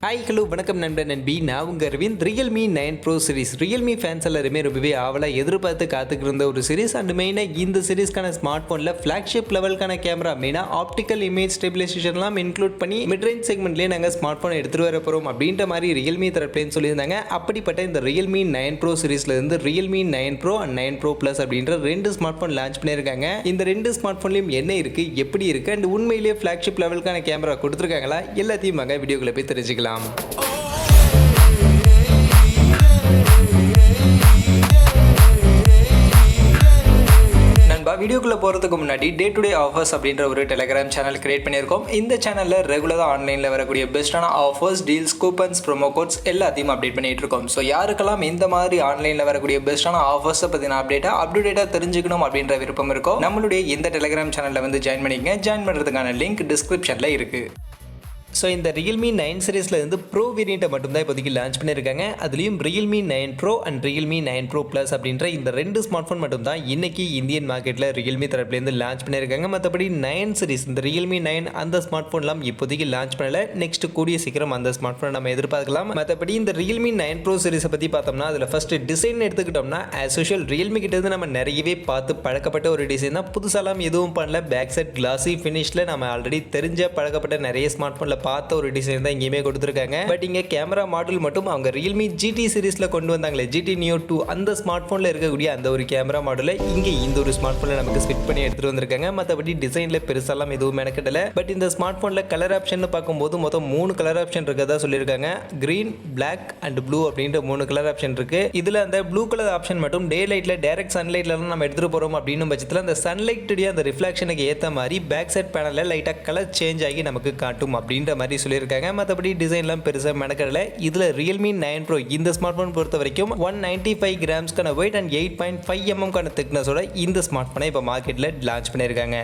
Hi hello வணக்கம் நண்பன் நண்பி நான் உங்கள் Aravind. Realme 9 Pro series Realme fans எல்லாருமே ரொம்பவே ஆவலாக எதிர்பார்த்து காத்துக்கிட்டு இருந்த ஒரு சீரிஸ். அண்ட் மெயினாக இந்த சீரிஸ்க்கான ஸ்மார்ட் ஃபோனில் ஃப்ளாக்ஷிப் லெவலுக்கான கேமரா, மெயினாக ஆப்டிக்கல் இமேஜ் ஸ்டெபிலைசேஷன்லாம் இன்க்ளூட் பண்ணி மிட்ரேஞ்ச் செக்மெண்ட்லேயே நாங்கள் ஸ்மார்ட் ஃபோனை எடுத்துகிட்டு வர போகிறோம் அப்படின்ற மாதிரி Realme தரப்புலேன்னு சொல்லியிருந்தாங்க. அப்படிப்பட்ட இந்த Realme 9 Pro சீரிஸ்லேருந்து Realme 9 Pro and 9 Pro Plus அப்படின்ற ரெண்டு ஸ்மார்ட் ஃபோன் லான்ச் பண்ணியிருக்காங்க. இந்த ரெண்டு ஸ்மார்ட் ஃபோன்லையும் என்ன இருக்குது, எப்படி இருக்குது, அண்ட் உண்மையிலேயே ஃப்ளாக்ஷிப் லெவலுக்கான கேமரா கொடுத்துருக்காங்களா, எல்லாத்தையும் வாங்க வீடியோக்குள்ளே போய் தெரிஞ்சுக்கலாம். வீடியோக்குள்ள போகிறதுக்கு முன்னாடி டே டு டே ஆஃபர்ஸ் அப்படின்ற ஒரு டெலிகிராம் சேனல் கிரியேட் பண்ணியிருக்கோம். இந்த சேனலில் ரெகுலராக ஆன்லைனில் வரக்கூடிய பெஸ்ட்டான offers, deals, coupons, promo quotes எல்லாத்தையும் அப்டேட் பண்ணிட்டு இருக்கோம். ஸோ யாருக்கெல்லாம் இந்த மாதிரி ஆன்லைனில் வரக்கூடிய பெஸ்ட்டான ஆஃபர்ஸை பற்றின அப்டேட்டாக தெரிஞ்சுக்கணும் அப்படின்ற விருப்பம் இருக்கும், நம்மளுடைய இந்த டெலிகிராம் சேனலில் வந்து ஜாயின் பண்ணிக்கங்க. ஜாயின் பண்ணுறதுக்கான லிங்க் டிஸ்கிரிப்ஷனில் இருக்குது. ஸோ இந்த Realme 9 சீரிஸில் இருந்து ப்ரோ வேரியண்ட்டை மட்டும்தான் இப்போதைக்கு லான்ச் பண்ணியிருக்காங்க. அதுலேயும் Realme 9 Pro and Realme 9 Pro Plus அப்படின்ற இந்த ரெண்டு ஸ்மார்ட் ஃபோன் மட்டும் தான் இன்னைக்கு இந்தியன் மார்க்கெட்டில் Realme தரப்புலேருந்து லான்ச் பண்ணியிருக்காங்க. மற்றபடி 9 சீரிஸ், இந்த Realme 9 அந்த ஸ்மார்ட் ஃபோன்லாம் இப்போதைக்கு லான்ச் பண்ணல. நெக்ஸ்ட் கூடிய சீக்கிரம் அந்த ஸ்மார்ட் ஃபோனை நம்ம எதிர்பார்க்கலாம். மற்றபடி இந்த Realme 9 Pro சீரிஸை பற்றி பார்த்தோம்னா, அதில் ஃபஸ்ட்டு டிசைன் எடுத்துக்கிட்டோம்னா, ஆஸ் யூஷுவல் Realme கிட்டேருந்து நம்ம நிறையவே பார்த்து பழக்கப்பட்ட ஒரு டிசைன் தான். புதுசாலாம் எதுவும் பண்ணல. பேக் சைட் கிளாஸி ஃபினிஷில் நம்ம ஆல்ரெடி தெரிஞ்ச பழக்கப்பட்ட நிறைய ஸ்மார்ட் ஃபோனில் பார்த்த ஒரு டிசைன் தான் இங்கேயுமே கொடுத்துருக்காங்க. பட் இங்கே கேமரா மாடல் மட்டும் அவங்க Realme GT சீரிஸில் கொண்டு வந்தாங்களே, GT Neo 2, அந்த ஸ்மார்ட் ஃபோனில் இருக்கக்கூடிய அந்த ஒரு கேமரா மாடலை இங்கே இந்த ஒரு ஸ்மார்ட் ஃபோனில் நமக்கு ஸ்விட் பண்ணி எடுத்துகிட்டு வந்திருக்காங்க. மற்றபடி டிசைனில் பெருசாலாம் எதுவும் மெனக்கட்டல. பட் இந்த ஸ்மார்ட் ஃபோனில் கலர் ஆப்ஷன் பார்க்கும்போது மொத்தம் 3 கலர் ஆப்ஷன் இருக்கதா சொல்லியிருக்காங்க. கிரீன், பிளாக் அண்ட் ப்ளூ அப்படின்ற 3 கலர் ஆப்ஷன் இருக்கு. இதில் அந்த ப்ளூ கலர் ஆப்ஷன் மட்டும் டே லைட்டில் டைரக்ட் சன்லைட்லாம் நம்ம எடுத்துகிட்டு போகிறோம் அப்படின்னு பட்சத்தில் அந்த சன்லைட்டுடைய அந்த ரிஃப்ளெக்ஷனுக்கு ஏற்ற மாதிரி பேக் சைட் பேனலில் லைட்டாக கலர் சேஞ்ச் ஆகி நமக்கு காட்டும் அப்படின்ற மாதிரி சொல்லியிருக்காங்க. மற்றபடி டிசைன்லாம் பெருசாக மெனக்கடல. இதில் Realme 9 Pro இந்த ஸ்மார்ட் ஃபோன் பொறுத்த வரைக்கும் 195 கிராம்ஸ்க்கான வெயிட் அண்ட் 8.5 mm திக்னஸோட இந்த ஸ்மார்ட் ஃபோனை இப்போ மார்க்கெட்டில் லான்ச் பண்ணியிருக்காங்க.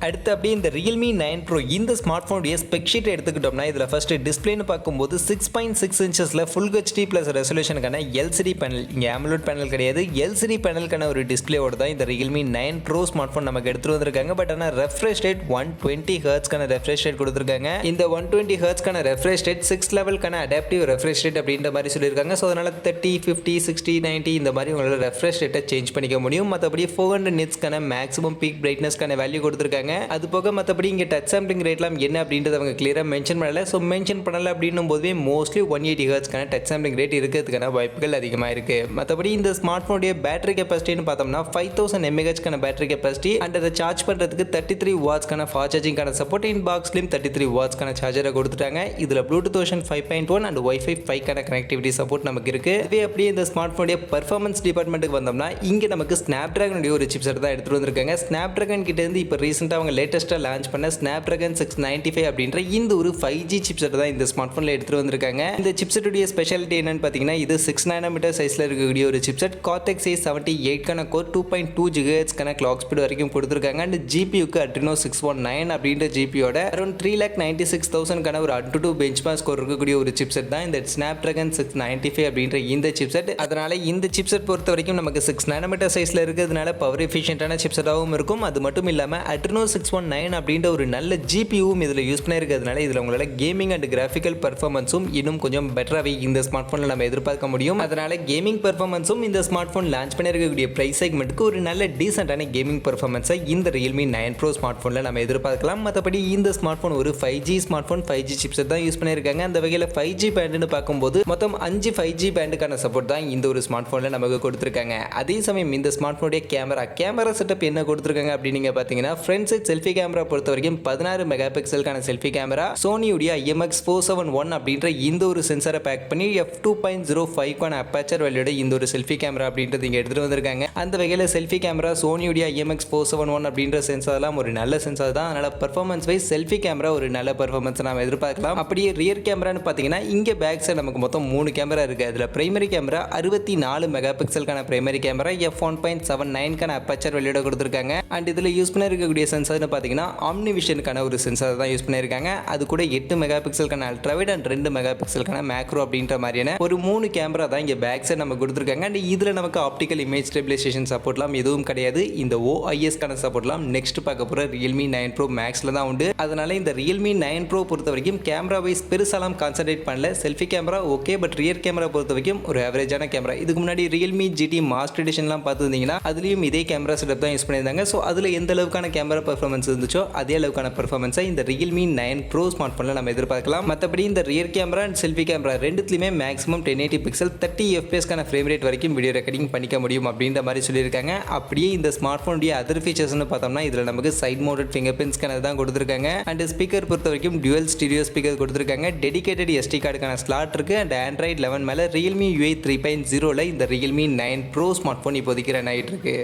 அடுத்து அப்படியே இந்த Realme 9 Pro இந்த ஸ்மார்ட் ஃபோனுடைய ஸ்பெக் ஷீட் எடுத்துக்கிட்டோம்னா, இதில் ஃபஸ்ட்டு டிஸ்பிளேன்னு பார்க்கும்போது 6.6 இன்ச்சஸில் ஃபுல் HD ப்ளஸ் ரெசல்யூஷனுக்கான LCD பேனல், இங்கே AMOLED பேனல் கிடையாது, LCD பேனலுக்கான ஒரு டிஸ்பிளேவோட தான் இந்த Realme 9 Pro ஸ்மார்ட் ஃபோன் நமக்கு எடுத்துகிட்டு வந்திருக்காங்க. பட் ஆனால் ரெஃப்ரெஷ் ரேட் 120 ஹெர்ட்ஸ்க்கான ரெஃப்ரெஷ் ரேட் கொடுத்துருக்காங்க. இந்த 120 ஹெர்ட்ஸ்க்கான ரெஃப்ரெஷ் ரேட் 6 லெவலுக்கான அடாப்டிவ் ரெஃப்ரெஷ் ரேட் அப்படின்ற மாதிரி சொல்லியிருக்காங்க. ஸோ அதனால் 30, 50, 60, 90 இந்த மாதிரி உங்களோட ரெஃப்ரெஷ் ரேட்டை சேஞ்ச் பண்ணிக்க முடியும். மற்றபடி 400 nitsக்கான மேக்ஸிமம் பீக் பிரைட்னஸ்க்கான வேல்யூ கொடுத்துருக்காங்க. அது போக மற்றபடி இங்கே டச் சாம்பிளிங் ரேட்லாம் என்ன அப்படின்றத அவங்க கிளியராக மென்ஷன் பண்ணல. ஸோ மென்ஷன் பண்ணலை அப்படின்னும் போதுவே மோஸ்ட்லி 180 ஹெர்ட்ஸ்க்கான டச் சாம்பிளிங் ரேட் இருக்கிறதுக்கான வாய்ப்புகள் அதிகமாக இருக்குது. மற்றபடி இந்த ஸ்மார்ட் ஃபோனுடைய பேட்டரி கெப்பாசிட்டின்னு பார்த்தோம்னா 5000 mAhக்கான பேட்டரி கெப்பாசிட்டி அண்ட் அதை சார்ஜ் பண்ணுறதுக்கு 33 வாட்ஸ்க்கான ஃபாஸ்ட் சார்ஜிங்கான சப்போர்ட், இன் பாக்ஸ்லையும் 33 வாட்ஸ்க்கான சார்ஜரை கொடுத்துட்டாங்க. இதில் ப்ளூடூத் வெர்ஷன் 5.1 அண்ட் Wi-Fi 5க்கான கனெக்டிவிட்டி சப்போர்ட் நமக்கு இருக்குது. இதுவே அப்படியே இந்த ஸ்மார்ட் ஃபோனுடைய பர்ஃபார்மன்ஸ் டிபார்ட்மெண்ட்டுக்கு வந்தோம்னா, இங்கே நமக்கு ஸ்னாப்ட்ராகனுடைய ஒரு சிப்செட் தான் எடுத்துகிட்டு வந்திருக்காங்க. ஸ்னாப்ட்ராகன் கிட்டேருந்து இப்போ ரீசெண்டாக அவங்க லேட்டஸ்ட்டாக லான்ச் பண்ண Snapdragon 695 அப்படின்ற இந்த ஒரு 5G சிப்செட் தான் இந்த ஸ்மார்ட் ஃபோனில் எடுத்துகிட்டு வந்திருக்காங்க. இந்த சிப்செட்டுடைய ஸ்பெஷாலிட்டி என்னன்னு பார்த்தீங்கன்னா, இது 6 nm சைஸில் இருக்கக்கூடிய ஒரு சிப்செட். Cortex A78க்கான கோர், 2.2 GHzக்கான கிளாக் ஸ்பீட் வரைக்கும் கொடுத்துருக்காங்க. அண்ட் ஜிபியூக்கு Adreno 619 அப்படின்ற ஜிபியோட அரௌண்ட் 3,96,000க்கான ஒரு Antutu பெஞ்ச்மார்க் ஸ்கோர் இருக்கக்கூடிய ஒரு சிப்செட் தான் இந்த Snapdragon 695 அப்படின்ற இந்த சிப்செட். அதனால இந்த சிப்செட் பொறுத்த வரைக்கும் நமக்கு 6 nm சைஸில் இருக்கிறதுனால பவர் எஃபிஷியன்ட்டான சிப்செட்டாகவும் இருக்கும். அது மட்டும் இல்லாமல் Adreno 619 அப்படின்ற ஒரு நல்ல ஜிபியூவும் இதில் யூஸ் பண்ணியிருக்கிறதுனால இதில் உங்களால் கேமிங் அண்ட் கிராஃபிக்கல் பர்ஃபார்மன்ஸும் இன்னும் கொஞ்சம் பெட்டராகவே இந்த ஸ்மார்ட் ஃபோனில் நம்ம எதிர்பார்க்க முடியும். அதனால கேமிங் பர்ஃபார்மன்ஸும் இந்த ஸ்மார்ட் ஃபோன் லான்ச் பண்ணியிருக்கக்கூடிய ப்ரைஸ் செக்மெண்ட்டுக்கு ஒரு நல்ல டீசென்டான கேமிங் பர்ஃபார்மன்ஸை இந்த Realme 9 Pro ஸ்மார்ட் ஃபோனில் நம்ம எதிர்பார்க்கலாம். மற்றபடி இந்த ஸ்மார்ட் ஃபோன் ஒரு 5G smart phone, 5G chipset தான் யூஸ் பண்ணியிருக்காங்க. அந்த வகையில் 5G பேண்டுன்னு பார்க்கும்போது மொத்தம் 5 5G பேண்டுக்கான சப்போர்ட் தான் இந்த ஒரு ஸ்மார்ட் ஃபோனில் நமக்கு கொடுத்துருக்காங்க. அதே சமயம் இந்த ஸ்மார்ட் ஃபோனுடைய கேமரா செட்டப் என்ன கொடுத்துருக்காங்க அப்படின்னு நீங்கள் பார்த்தீங்கன்னா, ஃப்ரண்ட் சைட் செல்ஃபி கேமரா பொறுத்த வரைக்கும் 16 மெகாபிக்சலுக்கான செல்ஃபி கேமரா, சோனியுடைய IMX471 அப்படின்ற இந்த ஒரு சென்சாரை பேக் பண்ணி f2.05க்கான அப்பேச்சர் வேல்யூட இந்த ஒரு செல்ஃபி கேமரா அப்படின்றது இங்கே எடுத்துகிட்டு வந்திருக்காங்க. அந்த வகையில் செல்ஃபி கேமரா சோனியுடைய IMX471 அப்படின்ற சென்சார்லாம் ஒரு நல்ல சென்சார் தான். அதனால் பர்ஃபார்மன்ஸ் வைஸ் செல்ஃபி கேமரா ஒரு நல்ல பர்ஃபார்மன்ஸ் நம்ம எதிர்பார்க்கலாம். அப்படியே ரியர் கேமரான்னு பார்த்தீங்கன்னா, இங்கே பேக் சைடு நமக்கு மொத்தம் 3 கேமரா இருக்குது. அதில் பிரைமரி கேமரா 64 மெகாபிக்சலுக்கான பிரைமரி கேமரா, f1.79க்கான அப்பேச்சர் வேல்யூட கொடுத்துருக்காங்க. அண்ட் இதில் யூஸ் பண்ணிருக்கக்கூடிய சென்சார்னு பார்த்தீங்கன்னா ஆம்னிவிஷனுக்கான ஒரு சென்சார் தான் யூஸ் பண்ணியிருக்காங்க. அது கூட 8 மெகா பிக்சலுக்கான அல்ட்ராவைட் அண்ட் 2 மெகா பிக்சலுக்கான மேக்ரோ அப்படின்ற மாதிரியான ஒரு 3 கேமரா தான் இங்கே பேக் சைடு நம்ம கொடுத்துருக்காங்க. அண்ட் இதில் நமக்கு ஆப்டிக்கல் இமேஜ் ஸ்டெபிலைசேஷன் சப்போர்ட்லாம் எதுவும் கிடையாது. இந்த OISக்கான சப்போர்ட்லாம் நெக்ஸ்ட் பார்க்க போகிற Realme 9 Pro Maxல தான் உண்டு. அதனால இந்த Realme 9 Pro பொறுத்த வரைக்கும் கேமரா வைஸ் பெருசாலாம் கான்சென்ட்ரேட் பண்ணல. Selfie camera okay, but rear camera பொறுத்த வரைக்கும் ஒரு ஆவரேஜான கேமரா. இதுக்கு முன்னாடி Realme GT மாஸ்டர் எடிஷன்லாம் பார்த்துருந்தீங்கன்னா அதுலேயும் இதே கேமரா செட்டப் தான் யூஸ் பண்ணியிருந்தாங்க. ஸோ அதில் எந்த அளவுக்கான கேமரா பர்ஃபார்மன்ஸ் இருந்துச்சோ அதே அளவுக்கான பர்ஃபார்மன்ஸை இந்த Realme 9 Pro ஸ்மார்ட் ஃபோனில் நம்ம எதிர்பார்க்கலாம். மற்றபடி இந்த rear camera and selfie camera ரெண்டுத்துலையுமே maximum 1080 pixel 30 FPS frame rate வரைக்கும் வீடியோ ரெக்கார்டிங் பண்ணிக்க முடியும் அப்படின்ற மாதிரி சொல்லியிருக்காங்க. அப்படியே இந்த ஸ்மார்ட் ஃபோனுடைய அதர் ஃபீச்சர்ஸ்னு பார்த்தோம்னா இதில் நமக்கு side mounted fingerprint scanner தான் கொடுத்துருக்காங்க. அண்ட் ஸ்பீக்கர் பொறுத்த வரைக்கும் டுவல் ஸ்டீரியோ ஸ்பீக்கர் கொடுத்துருக்காங்க. டெடிகேட்டட் SD கார்டுக்கான ஸ்லாட் இருக்குது. அண்ட் Android 11 மேலே Realme UI 3.0ல இந்த Realme 9 Pro ஸ்மார்ட் ஃபோன் இப்போதைக்கு ரன் ஆகிட்டு இருக்கு.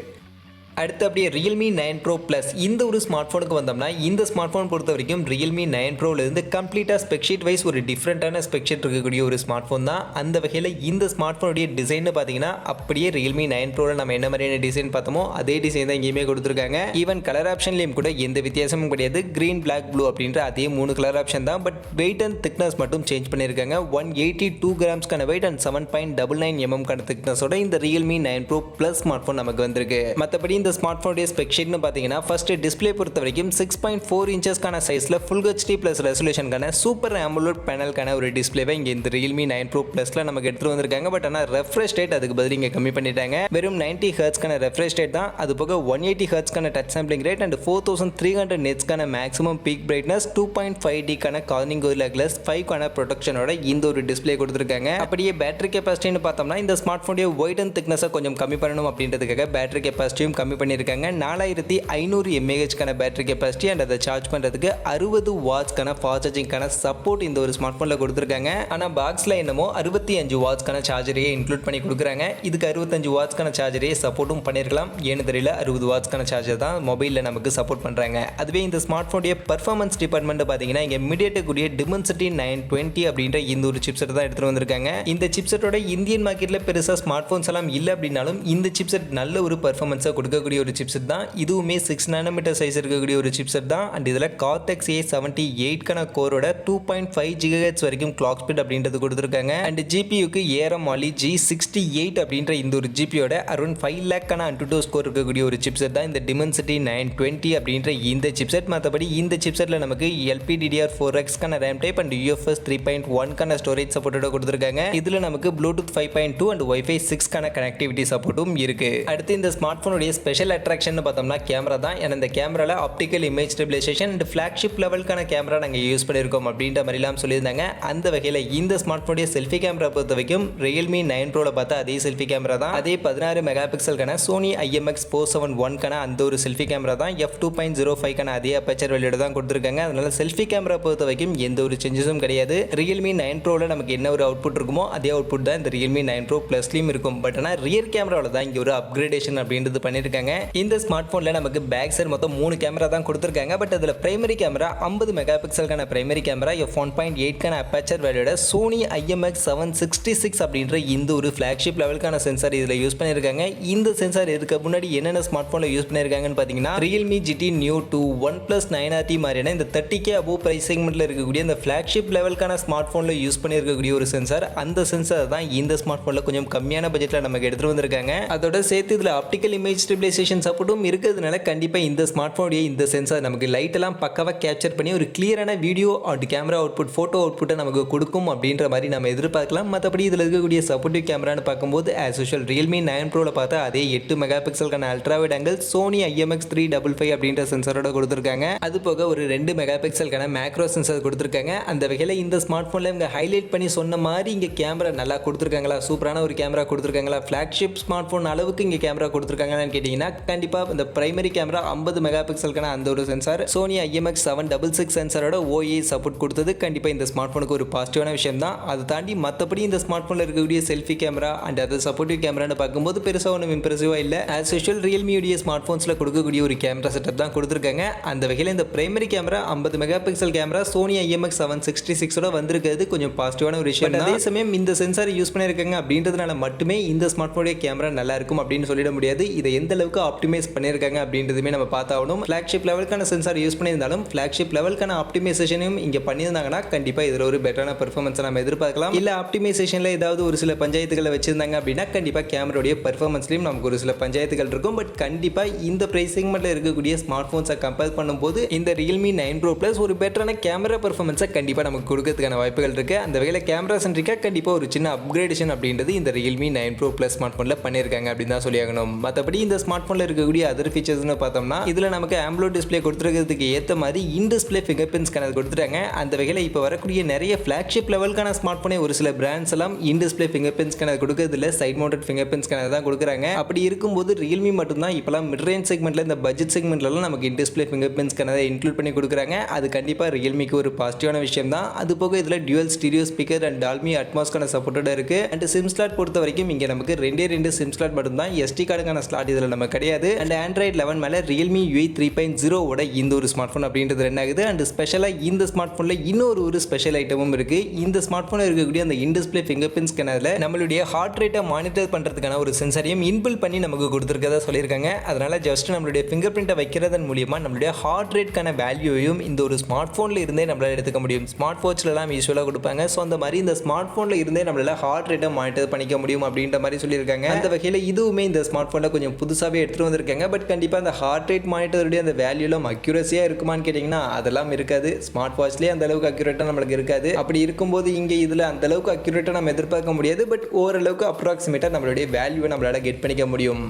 அடுத்து அப்படியே Realme 9 Pro Plus இந்த ஒரு ஸ்மார்ட் ஃபோனுக்கு வந்தோம்னா இந்த ஸ்மார்ட் ஃபோன் பொறுத்த வரைக்கும் Realme 9 Proலேருந்து கம்ப்ளீட்டாக ஸ்பெக்ஷீட் வைஸ் ஒரு டிஃப்ரெண்ட்டான ஸ்பெக்ஷீட் இருக்கக்கூடிய ஒரு ஸ்மார்ட் ஃபோன் தான். அந்த வகையில் இந்த ஸ்மார்ட் ஃபோனுடைய டிசைன்னு பார்த்தீங்கன்னா அப்படியே Realme 9 Proவில் நம்ம என்ன மாதிரியான டிசைன் பார்த்தோமோ அதே டிசைன் தான் இங்கேயுமே கொடுத்துருக்காங்க. ஈவன் கலர் ஆப்ஷன்லேயும் கூட எந்த வித்தியாசமும் கிடையாது. க்ரீன், பிளாக், ப்ளூ அப்படின்ற அதே 3 கலர் ஆப்ஷன் தான். பட் வெயிட் அண்ட் திக்னஸ் மட்டும் சேஞ்ச் பண்ணியிருக்காங்க. 182 கிராம்ஸ்க்கான வெயிட் அண்ட் 7.99 mm திக்னஸோட இந்த Realme 9 Pro Plus smartphone நமக்கு வந்திருக்கு. மற்றபடி இந்த ஸ்மார்ட் ஃபோனுடைய ஸ்பெக்ஷீட்னு பார்த்தீங்கன்னா ஃபர்ஸ்ட் டிஸ்பிளே பொறுத்த வரைக்கும் 6.4 இன்ச்சஸ்க்கான சைஸில் ஃபுல் HD ப்ளஸ் ரெசல்யூஷனுக்கான சூப்பர் AMOLED பேனலுக்கான ஒரு டிஸ்பிளேவை இங்கே இந்த Realme 9 Pro Plusல நமக்கு எடுத்துட்டு வந்திருக்காங்க. பட் ஆனால் ரெஃப்ரெஷ் ரேட் அதுக்கு பதில் இங்கே கம்மி பண்ணிட்டாங்க. வெறும் 90 ஹெர்ட்ஸ்க்கான ரெஃப்ரெஷ் ரேட் தான். அது போக 180 ஹெர்ட்ஸ்க்கான டச் சாம்பிளிங் ரேட் அண்ட் 4300 நெட்ஸ்க்கான மேக்ஸிமம் பீக் பிரைட்னஸ் 2.5Dக்கான கார்னிங் கோரில்லா கிளாஸ் 5க்கான ப்ரொடெக்ஷனோட இந்த ஒரு டிஸ்பிளே கொடுத்துருக்காங்க. அப்படியே பேட்டரி கெப்பாசிட்டின்னு பார்த்தோம்னா இந்த ஸ்மார்ட் ஃபோனுடைய ஒயிட் அண்ட் திக்னஸை கொஞ்சம் கம்மி பண்ணணும் அப்படின்றதுக்காக பேட்டரி கெப்பாசிட்டியும் கம்மி பண்ணியிருக்காங்க. 4500 mAhக்கான பேட்டரி கெப்பாசிட்டி அண்ட் அதை சார்ஜ் பண்ணுறதுக்கு 60 வாட்ஸ்க்கான ஃபாஸ்ட் சார்ஜிங்கான சப்போர்ட் இந்த ஒரு ஸ்மார்ட் ஃபோனில் கொடுத்துருக்காங்க. ஆனால் பாக்ஸில் என்னமோ 65 வாட்ஸ்க்கான சார்ஜரையே இன்க்ளூட் பண்ணி கொடுக்குறாங்க. இதுக்கு 65 வாட்ஸ்க்கான சார்ஜரையே சப்போர்ட்டும் பண்ணியிருக்கலாம். ஏன்னு தெரியல, 60 வாட்ஸ்க்கான சார்ஜர் தான் மொபைலில் நமக்கு சப்போர்ட் பண்ணுறாங்க. அதுவே இந்த ஸ்மார்ட் ஃபோனுடைய பர்ஃபார்மன்ஸ் டிபார்ட்மெண்ட் பார்த்தீங்கன்னா இங்கே Mediatek Dimensity 920 அப்படின்ற இந்த ஒரு சிப்செட் தான் எடுத்துகிட்டு வந்திருக்காங்க. இந்த சிப்செட்டோட இந்தியன் மார்க்கெட்டில் பெருசாக ஸ்மார்ட் ஃபோன்ஸ் எல்லாம் இல்லை அப்படின்னாலும் இந்த சிப்செட் நல்ல ஒரு பர்ஃபார்மன்ஸை கொடுக்கக்கூடிய ஒரு சிப்செட் தான். இதுவுமே 6 nm சைஸ் இருக்கக்கூடிய ஒரு சிப்செட் தான். அண்ட் இதில் Cortex A78க்கான கோரோட 2.5 GHz வரைக்கும் கிளாக் ஸ்பீட் அப்படின்றது கொடுத்துருக்காங்க. அண்ட் ஜிபியூக்கு ARM Mali G68 அப்படின்ற இந்த ஒரு ஜிபியோட அரௌண்ட் 5 lakhக்கான AnTuTu ஸ்கோர் இருக்கக்கூடிய ஒரு சிப்செட் தான் இந்த Dimensity 920 அப்படின்ற இந்த சிப்செட். மற்றபடி இந்த சிப்செட்டில் நமக்கு LPDDR4Xக்கான ரேம் டைப் அண்ட் UFS 3.1க்கான ஸ்டோரேஜ் சப்போர்ட்டோட கொடுத்துருக்காங்க. இதில் நமக்கு Bluetooth 5.2 அண்ட் Wi-Fi 6க்கான கனெக்டிவிட்டி சப்போர்ட்டும் இருக்கு. அடுத்து இந்த ஸ்மார்ட் ஃபோனுடைய ஸ்பெஷல் அட்ராக்ஷன் பார்த்தோம்னா கேமரா தான். ஏன்னா இந்த கேமரால optical image stabilisation and flagship லெவலுக்கான கேமரா நாங்கள் யூஸ் பண்ணியிருக்கோம் அப்படின்ற மாதிரிலாம் சொல்லியிருந்தாங்க. அந்த வகையில் இந்த ஸ்மார்ட் ஃபோனுடைய செல்ஃபி கேமரா பொறுத்த வரைக்கும் Realme 9 Proல பார்த்தா அதே செல்ஃபி கேமரா தான். அதே 16 மெகா பிக்சலுக்கான Sony IMX471க்கான அந்த ஒரு செல்ஃபி கேமரா தான். f2.05க்கான அதே அப்பேச்சர் வெளியோட தான் கொடுத்துருக்காங்க. அதனால செல்ஃபி கேமரா பொறுத்த வரைக்கும் எந்த ஒரு சேஞ்சஸும் கிடையாது. Realme 9 Proல நமக்கு என்ன ஒரு அவுட்புட் இருக்குமோ அதே அவுட்புட் தான் இந்த Realme 9 Pro Plusலையும் இருக்கும். பட் ஆனால் ரியர் கேமராவில் தான் இங்கே ஒரு அப்கிரேடேஷன் அப்படின்றது பண்ணியிருக்காங்க. இந்த ஸ்மார்ட் ஃபோனில் நமக்கு பேக் சைடு மொத்தம் 3 கேமரா தான் கொடுத்துருக்காங்க. பட் அதில் பிரைமரி கேமரா 50 மெகா பிக்சலுக்கான பிரைமரி கேமரா f1.8க்கான அப்பேச்சர் வேல்யூட Sony IMX766 அப்படின்ற இந்த ஒரு ஃபிளாக்ஷிப் லெவலுக்கான சென்சார் இதில் யூஸ் பண்ணியிருக்காங்க. இந்த சென்சார் இதுக்கு முன்னாடி என்னென்ன ஸ்மார்ட் ஃபோனில் யூஸ் பண்ணியிருக்காங்கன்னு பார்த்தீங்கன்னா Realme GT Neo 2, OnePlus 9RT மாதிரியான இந்த 30K above பிரைஸ் செக்மெண்ட்டில் இருக்கக்கூடிய இந்த ஃபிளாக்ஷிப் லெவலுக்கான ஸ்மார்ட் ஃபோனில் யூஸ் பண்ணியிருக்கக்கூடிய ஒரு சென்சார். அந்த சென்சார் தான் இந்த ஸ்மார்ட் ஃபோனில் கொஞ்சம் கம்மியான பட்ஜெட்டில் நமக்கு எடுத்துகிட்டு வந்திருக்காங்க. அதோட சேர்த்து இதில் ஆப்டிக்கல் இமேஜ் ஸ்டெபிலைசேஷன் சப்போர்ட்டும் இருக்கிறதுனால கண்டிப்பாக இந்த ஸ்மார்ட் ஃபோனுடைய இந்த சென்சார் நமக்கு லைட் எல்லாம் பக்காவாக கேப்சர் பண்ணி ஒரு கிளியரான video and camera output photo அவுட்புட்டை நமக்கு கொடுக்கும் அப்படின்ற மாதிரி நம்ம எதிர்பார்க்கலாம். மற்றபடி இதில் இருக்கக்கூடிய சப்போர்ட்டிவ் கேமரான்னு பார்க்கும்போது ஆஸ் யூஷுவல் Realme 9 Proல பார்த்தா அதே 8 மெகா பிக்சலுக்கான அல்ட்ராவைட் ஆங்கிள் Sony IMX355 அப்படின்ற சென்சாரோட கொடுத்துருக்காங்க. அது போக ஒரு 2 மெகா பிக்சலுக்கான மேக்ரோ சென்சார் கொடுத்துருக்காங்க. அந்த வகையில் இந்த ஸ்மார்ட் ஃபோனில் இவங்க ஹைலைட் பண்ணி சொன்ன மாதிரி இங்கே கேமரா நல்லா கொடுத்துருக்காங்களா, சூப்பரான ஒரு கேமரா கொடுத்துருக்காங்களா, ஃபிளாக்ஷிப் ஸ்மார்ட் ஃபோன் அளவுக்கு இங்கே கேமரா கொடுத்துருக்காங்கன்னு கேட்டிங்கன்னா கண்டிப்பாக இந்த பிரைமரி கேமரா 50 மெகா பிக்சலுக்கான அந்த ஒரு sensor Sony IMX766 சென்சாரோட OIS support கொடுத்தது கண்டிப்பாக இந்த ஸ்மார்ட் ஃபோனுக்கு ஒரு பாசிட்டிவான விஷயம் தான். அதை தாண்டி மற்றபடி இந்த ஸ்மார்ட் ஃபோனில் இருக்கக்கூடிய செல்ஃபி கேமரா அண்ட் அது சப்போர்ட்டிவ் கேமரான்னு பார்க்கும்போது பெருசாக ஒன்றும் இம்ப்ரெசிவாக இல்லை. ஆஸ் யூஷுவல் Realme ஸ்மார்ட் ஃபோன்ஸில் கொடுக்கக்கூடிய ஒரு கேமரா செட்டப் தான் கொடுத்துருக்காங்க. அந்த வகையில் இந்த primary camera 50 mega pixel camera Sony IMX766 வந்திருக்கிறது கொஞ்சம் பாசிட்டிவான ஒரு விஷயம். அதே சமயம் இந்த சென்சார் யூஸ் பண்ணியிருக்காங்க அப்படின்றதுனால மட்டுமே இந்த ஸ்மார்ட் ஃபோனுடைய கேமரா நல்லா இருக்கும் அப்படின்னு சொல்லிட முடியாது. இதை எந்த அளவுக்கு அளவுக்கு ஆப்டிமைஸ் பண்ணியிருக்காங்க அப்படின்றதுமே நம்ம பார்த்தாகணும். ஃபிளாக்ஷிப் லெவலுக்கான சென்சார் யூஸ் பண்ணியிருந்தாலும் ஃபிளாக்ஷிப் லெவலுக்கான ஆப்டிமைசேஷனையும் இங்கே பண்ணியிருந்தாங்கன்னா கண்டிப்பாக இதில் ஒரு பெட்டரான பெர்ஃபார்மன்ஸை நம்ம எதிர்பார்க்கலாம். இல்லை ஆப்டிமைசேஷனில் ஏதாவது ஒரு சில பஞ்சாயத்துகளை வச்சிருந்தாங்க அப்படின்னா கண்டிப்பாக கேமராவுடைய பெர்ஃபார்மன்ஸ்லையும் நமக்கு ஒரு சில பஞ்சாயத்துகள் இருக்கும். பட் கண்டிப்பாக இந்த பிரைஸ் செக்மெண்ட்டில் இருக்கக்கூடிய ஸ்மார்ட் ஃபோன்ஸை கம்பேர் பண்ணும்போது இந்த Realme 9 Pro Plus ஒரு பெட்டரான கேமரா பெர்ஃபார்மன்ஸை கண்டிப்பாக நமக்கு கொடுக்கறதுக்கான வாய்ப்புகள் இருக்கு. அந்த வகையில் கேமரா சென்ட்ரிக்காக கண்டிப்பாக ஒரு சின்ன அப்கிரேடேஷன் அப்படின்றது இந்த Realme 9 Pro Plus ஸ்மார்ட் ஃபோனில் பண்ணியிருக்காங்க அப்படின்னு தான் சொல்லியாகணும். மற்றபடி இந்த ஸ்மார்ட் ஃபோனில் இருக்கக்கூடிய அதர் ஃபீச்சர்ஸ்னு பார்த்தோம்னா இதில் நமக்கு AMOLED டிஸ்பிளே கொடுத்துருக்கிறதுக்கு ஏற்ற மாதிரி இன் டிஸ்பிளே ஃபிங்கர் பிரிண்ட் ஸ்கேனர் கொடுத்துட்டாங்க. அந்த வகையில் இப்போ வரக்கூடிய நிறைய ஃபிளாக்ஷிப் லெவலுக்கான ஸ்மார்ட் ஃபோனே ஒரு சில பிராண்ட்ஸ் எல்லாம் in display fingerprint scanner கொடுக்கறதில்ல, side mounted fingerprint scanner தான் கொடுக்குறாங்க. அப்படி இருக்கும்போது Realme மட்டும்தான் இப்போலாம் மிட் ரேஞ்ச் செக்மெண்ட்டில் இந்த பட்ஜெட் செக்மெண்ட்லாம் நமக்கு இன் டிஸ்பிளே ஃபிங்கர் பிரிண்ட் ஸ்கேனரை இன்க்ளூட் பண்ணி கொடுக்குறாங்க. அது கண்டிப்பாக Realmeக்கு ஒரு பாசிட்டிவான விஷயம் தான். அது போக இதில் டியூவல் ஸ்டீரியோ ஸ்பீக்கர் அண்ட் டால்மி அட்மாஸ்க்கான சப்போர்ட்டோட இருக்கு. அண்ட் சிம் ஸ்லாட் பொறுத்த வரைக்கும் இங்கே நமக்கு ரெண்டு சிம் ஸ்லாட் மட்டும் தான், SD கார்டுக்கான ஸ்லாட் இதில் நம்ம கிடையாது. அண்ட் Android 11 மேலே Realme UI 3.0 ஓட இந்த ஒரு ஸ்மார்ட் ஃபோன் அப்படின்றது என்ன ஆகுது. அண்ட் ஸ்பெஷலாக இந்த ஸ்மார்ட் ஃபோனில் இன்னொரு ஸ்பெஷல் ஐட்டமும் இருக்கு. இந்த ஸ்மார்ட் ஃபோனில் இருக்கக்கூடிய அந்த இன் டிஸ்பிளே ஃபிங்கர் பிரிண்ட் ஸ்கேனரில் நம்மளுடைய ஹார்ட் ரேட்டை மானிட்டர் பண்ணுறதுக்கான ஒரு சென்சாரையும் இன்பில் பண்ணி நமக்கு கொடுத்துருக்கதா சொல்லியிருக்காங்க. அதனால ஜஸ்ட் நம்மளுடைய ஃபிங்கர் பிரிண்ட்டை வைக்கிறதன் மூலியமாக நம்மளுடைய ஹார்ட் ரேட்கான வேல்யூவையும் இந்த ஒரு ஸ்மார்ட் ஃபோனில் இருந்தே நம்மளால் எடுத்துக்க முடியும். ஸ்மார்ட் வாட்ச்லலாம் யூஸ்வலாக கொடுப்பாங்க. ஸோ அந்த மாதிரி இந்த ஸ்மார்ட் ஃபோனில் இருந்தே நம்மளால ஹார்ட் ரேட்டை மானிட்டர் பண்ணிக்க முடியும் அப்படின்ற மாதிரி சொல்லியிருக்காங்க. அந்த வகையில் இதுவுமே இந்த ஸ்மார்ட் ஃபோனில் கொஞ்சம் புதுசாகவே எடுத்துகிட்டு வந்திருக்காங்க. பட் கண்டிப்பாக அந்த ஹார்ட் ரேட் மானிட்டருடைய அந்த வேல்யூலாம் அக்யூரஸியாக இருக்குமான்னு கேட்டிங்கன்னா அதெல்லாம் இருக்காது. ஸ்மார்ட் வாட்ச்லேயே அந்த அளவுக்கு அக்யூரேட்டாக நம்மளுக்கு இருக்காது. அப்படி இருக்கும்போது இங்கே இதில் அந்த அளவுக்கு அக்யூரேட்டாக நம்ம எதிர்பார்க்க முடியாது. பட் ஓரளவுக்கு அப்ராக்சிமேட்டாக நம்மளுடைய வேல்யூவை நம்மளால் கெட் பண்ணிக்க முடியும்.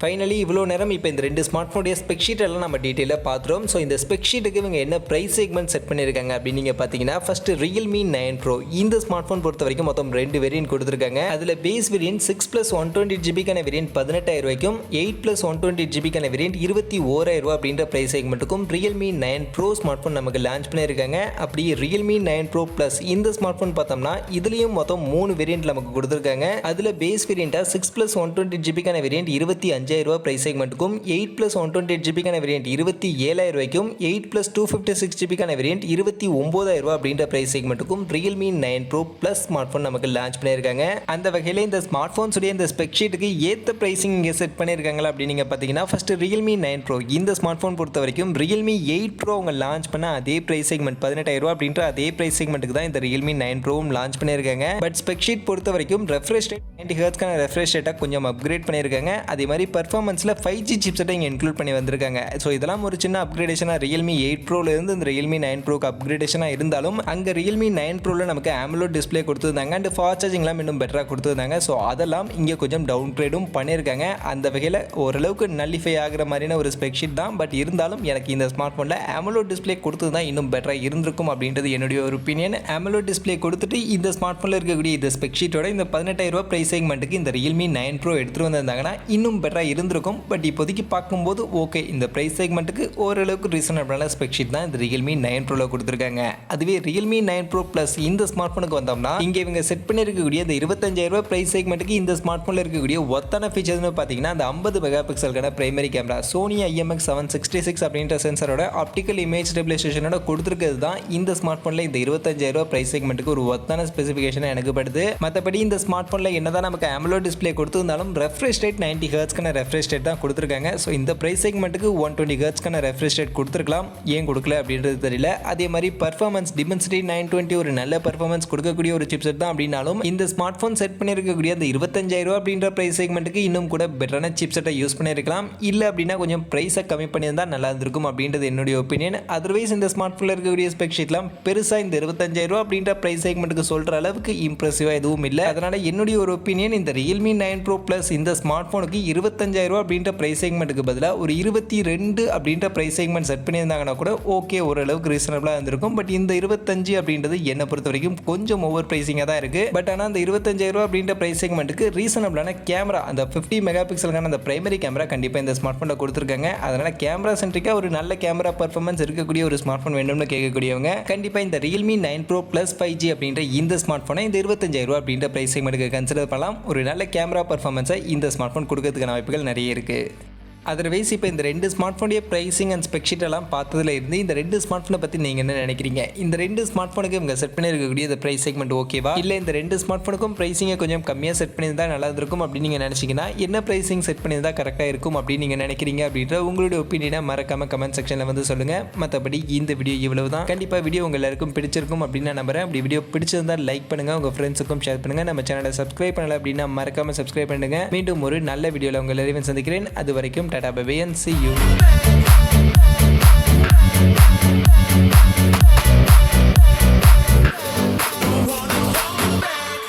ஃபைனலி இவ்வளோ நேரம் இப்போ இந்த ரெண்டு ஸ்மார்ட் ஃபோனுடைய ஸ்பெக் ஷீட் எல்லாம் நம்ம டீட்டெயிலாக பார்த்துறோம். ஸோ இந்த ஸ்பெக் ஷீட்டுக்கு இவங்க என்ன ப்ரைஸ் செக்மெண்ட் செட் பண்ணியிருக்காங்க அப்படின்னு நீங்கள் பார்த்தீங்கன்னா ஃபஸ்ட்டு Realme 9 Pro இந்த ஸ்மார்ட் ஃபோன் பொறுத்த வரைக்கும் மொத்தம் 2 வேரியன்ட் கொடுத்துருக்காங்க. அதில் பேஸ் வேரியன்ட் 6+128GB வேரியன்ட் 17,000 ரூபாய்க்கும் 8+128GB வேரியன்ட் 21,000 அப்படின்ற ப்ரைஸ் செக்மெண்ட்டுக்கும் Realme 9 Pro ஸ்மார்ட் ஃபோன் நமக்கு லான்ச் பண்ணியிருக்காங்க. அப்படி Realme 9 Pro Plus இந்த ஸ்மார்ட் ஃபோன் பார்த்தோம்னா இதுலேயும் மொத்தம் 3 வேரியன்ட் நமக்கு கொடுத்துருக்காங்க. அதில் பேஸ் வேரியண்ட்டாக 6+128GB வேரியன்ட் 25,000 பிரைஸ் செக்மெண்ட்டுக்கும் 8+128GB வேரியன்ட் 27,000 ரூபாய்க்கும் 8+256GB வேரியன்ட் 29,000 அப்படின்ற பிரைஸ் செக்மெண்ட்டுக்கும் Realme 9 Pro Plus smartphone நமக்கு லான்ச் பண்ணியிருக்காங்க. அந்த வகையில் இந்த ஸ்மார்ட் ஃபோன்ஸ் உடைய இந்த ஸ்பெக் ஷீட்டுக்கு ஏற்ற பிரைசிங் இங்கே செட் பண்ணியிருக்காங்களா அப்படின்னு நீங்கள் பார்த்தீங்கன்னா ஃபர்ஸ்ட் Realme 9 Pro இந்த ஸ்மார்ட் ஃபோன் பொறுத்த வரைக்கும் Realme 8 Pro அவங்க லான்ச் பண்ண அதே பிரைஸ் செக்மெண்ட் 18,000 அப்படின்ற அதே பிரைஸ் செக்மெண்ட்டுக்கு தான் இந்த Realme 9 Pro லான்ச் பண்ணியிருக்காங்க. பட் ஸ்பெக் ஷீட் பொறுத்த வரைக்கும் ரெஃப்ரெஷ் ரேட் 90 ஹெர்ட்ஸ்க்கான ரெஃப்ரெஷ் ரேட்டாக கொஞ்சம் அப்கிரேட் பண்ணியிருக்காங்க. அதே மாதிரி பர்ஃபார்மன்ஸில் 5G சிப்செட்டை இங்கே இன்க்ளூட் பண்ணி வந்திருக்காங்க. ஸோ இதெல்லாம் ஒரு சின்ன அப்கிரேடேஷனாக Realme 8 Proலேருந்து இந்த Realme 9 Proக்கு அப்கிரேடேஷனாக இருந்தாலும் அங்கே Realme 9 Proவில் நமக்கு AMOLED டிஸ்பிளே கொடுத்துருந்தாங்க அண்ட் ஃபாஸ்ட் சார்ஜிங்லாம் இன்னும் பெட்டராக கொடுத்துருந்தாங்க. ஸோ அதெல்லாம் இங்கே கொஞ்சம் டவுன் கிரேடும் பண்ணியிருக்காங்க. அந்த வகையில் ஓரளவுக்கு நல்லிஃபை ஆகிற மாதிரியான ஒரு ஸ்பெக் ஷீட் தான். பட் இருந்தாலும் எனக்கு இந்த ஸ்மார்ட் ஃபோனில் AMOLED டிஸ்பிளே கொடுத்து தான் இன்னும் பெட்டராக இருந்திருக்கும் அப்படின்றது என்னுடைய ஒரு ஒப்பீனியன். AMOLED டிஸ்பிளே கொடுத்துட்டு இந்த ஸ்மார்ட் ஃபோனில் இருக்கக்கூடிய இந்த ஸ்பெக் ஷீட்டோட இந்த 18,000 பிரைஸ் செக்மெண்ட்டுக்கு இந்த Realme 9 Pro எடுத்துகிட்டு வந்திருந்தாங்கன்னா இன்னும் பெட்டராக இருந்திருக்கும். பட் இப்போதைக்கு பார்க்கும்போது ஓகே இந்த பிரைஸ் செக்மெண்ட்டுக்கு ஓரளவுக்கு ரீசனபிளான ஸ்பெக் ஷீட் தான் இந்த Realme 9 Proல கொடுத்துருக்காங்க. அதுவே Realme 9 Pro Plus இந்த ஸ்மார்ட் ஃபோனுக்கு வந்தோம்னா இங்கே இவங்க செட் பண்ணியிருக்கக்கூடிய இந்த 25,000 பிரைஸ் செக்மெண்ட்டுக்கு இந்த ஸ்மார்ட் ஃபோனில் இருக்கக்கூடிய ஒத்தான ஃபீச்சர்ஸ்னு பார்த்தீங்கன்னா அந்த 50 மெகா பிக்சலுக்கான பிரைமரி கேமரா Sony IMX766 அப்படின்ற சென்சரோட ஆப்டிக்கல் இமேஜ் ஸ்டெபிலைசேஷனோட கொடுத்துருக்கிறது தான் இந்த ஸ்மார்ட் ஃபோனில் இந்த 25,000 பிரைஸ் செக்மெண்ட்டுக்கு ஒரு ஒத்தான ஸ்பெசிஃபிகேஷன் எனக்கு படுது. மற்றபடி இந்த ஸ்மார்ட் ஃபோனில் என்னதான் நமக்கு AMOLED டிஸ்பிளே கொடுத்திருந்தாலும் ரெஃப்ரெஷ் ரேட் 90 ஹெர்ட்ஸ்க்கான ரெஃப்ரெஷ் ரேட் தான் கொடுத்துருக்காங்க. ஸோ இந்த பிரைஸ் செக்மெண்ட்டுக்கு 120 ஹெர்ட்ஸ்க்கான ரெஃப்ரெஷ் ரேட் கொடுத்துருக்கலாம், ஏன் கொடுக்கல அப்படின்றது தெரியல. அதே மாதிரி பர்ஃபார்மன்ஸ் Dimensity 920 ஒரு நல்ல பர்ஃபார்மன்ஸ் கொடுக்கக்கூடிய ஒரு சிப்செட் தான். அப்படின்னாலும் இந்த ஸ்மார்ட் ஃபோன் செட் பண்ணியிருக்கக்கூடிய அந்த 25,000 அப்படின்ற பிரைஸ் செக்மெண்ட்டுக்கு இன்னும் கூட பெட்டரான சிப்செட்டை யூஸ் பண்ணியிருக்கலாம். இல்லை அப்படின்னா கொஞ்சம் ப்ரைஸை கம்மி பண்ணியிருந்தா நல்லா இருந்திருக்கும் அப்படின்றது என்னுடைய ஒப்பீனியன். அதர்வைஸ் இந்த ஸ்மார்ட் ஃபோனில் இருக்கக்கூடிய ஸ்பெக் ஷீட்லாம் பெருசாக இந்த 25,000 அப்படின்ற பிரைஸ் செக்மெண்ட்டுக்கு சொல்கிற அளவுக்கு இம்ப்ரெசிவாக எதுவும் இல்லை. அதனால் என்னுடைய ஒரு ஒப்பீனியன் இந்த Realme 9 Pro Plus இந்த ஸ்மார்ட் ஃபோனுக்கு 25,000 அப்படின்ற பிரைஸ் செக்மெண்ட்டுக்கு பதிலாக ஒரு 22 அப்படின்ற பிரைஸ் செக்மெண்ட் செட் பண்ணியிருந்தாங்கன்னா கூட ஓகே ஓரளவுக்கு ரீசனபிளாக இருந்திருக்கும். பட் இந்த 25 அப்படின்றது என்னை பொறுத்த வரைக்கும் கொஞ்சம் ஓவர் பிரைசிங்காக தான் இருக்குது. பட் ஆனால் அந்த 25,000 அப்படின்ற பிரைஸ் செக்மெண்ட்டுக்கு ரீசனபிளான கேமரா அந்த 50 மெகா பிக்சலுக்கான அந்த பிரைமரி கேமரா கண்டிப்பாக இந்த ஸ்மார்ட் ஃபோனில் கொடுத்துருக்காங்க. அதனால் கேமரா சென்ட்ரிக்காக ஒரு நல்ல கேமரா பர்ஃபார்மன்ஸ் இருக்கக்கூடிய ஒரு ஸ்மார்ட் ஃபோன் வேணும்னு கேட்கக்கூடியவங்க கண்டிப்பாக இந்த Realme 9 Pro Plus 5G அப்படின்ற இந்த ஸ்மார்ட் ஃபோனை இந்த 25,000 அப்படின்ற பிரைஸ் செக்மெண்ட்டுக்கு கன்சிடர் பண்ணலாம். ஒரு நல்ல கேமரா பர்ஃபார்மன்ஸை இந்த ஸ்மார்ட் ஃபோன் கொடுக்கறதுக்கான வாய்ப்புகள் நிறைய இருக்குது. அதர்வைஸ் இப்போ இந்த ரெண்டு ஸ்மார்ட் ஃபோனுடைய ப்ரைஸிங் அண்ட் ஸ்பெக்ஷீட் எல்லாம் பார்த்ததுல இருந்து இந்த ரெண்டு ஸ்மார்ட் ஃபோனை பற்றி நீங்கள் என்ன நினைக்கிறீங்க? இந்த ரெண்டு ஸ்மார்ட் ஃபோனுக்கு இவங்க செட் பண்ணியிருக்கக்கூடிய இந்த ப்ரைஸ் செக்மெண்ட் ஓகேவா, இல்லை இந்த ரெண்டு ஸ்மார்ட் ஃபோனுக்கும் ப்ரைஸிங்கை கொஞ்சம் கம்மியாக செட் பண்ணியிருந்தா நல்லா இருந்திருக்கும் அப்படின்னு நீங்கள் நினச்சிங்கன்னா என்ன ப்ரைஸிங் செட் பண்ணியிருந்தா கரெக்டாக இருக்கும் அப்படின்னு நீங்கள் நினைக்கிறீங்க அப்படின்ற உங்களுடைய ஒப்பீனியனை மறக்காம கமெண்ட் செக்ஷனில் வந்து சொல்லுங்கள். மற்றபடி இந்த வீடியோ இவ்வளவு தான். கண்டிப்பாக வீடியோ உங்கள் எல்லாருக்கும் பிடிச்சிருக்கும் அப்படின்னு நான் நம்புறேன். அப்படி வீடியோ பிடிச்சிருந்தால் லைக் பண்ணுங்கள், உங்கள் ஃப்ரெண்ட்ஸுக்கும் ஷேர் பண்ணுங்கள். நம்ம சேனலை சப்ஸ்கிரைப் பண்ணல அப்படின்னா மறக்காம சப்ஸ்கிரைப் பண்ணுங்கள். மீண்டும் ஒரு நல்ல வீடியோவில் உங்கள் எல்லாரையும் சந்திக்கிறேன். அது வரைக்கும் tata bye bye and see you.